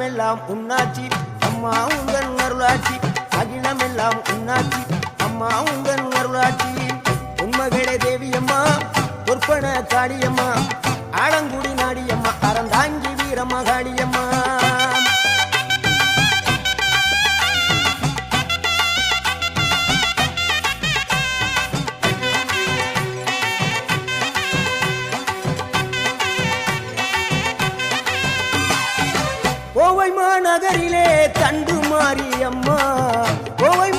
அகிலமெல்லாம் உன்னாட்சி அம்மா உந்தன் அருளாட்சி அகிலமெல்லாம் உன்னாட்சி அம்மா உந்தன் அருளாட்சி உண்மகளே தேவியம்மா பொற்பன காளியம்மா ஆலங்குடி நாடியம்மா அறந்தாங்கி வீரம்மா காளியம்மா கோவை மாநகரிலே தண்டு மாரியம்மா கோவை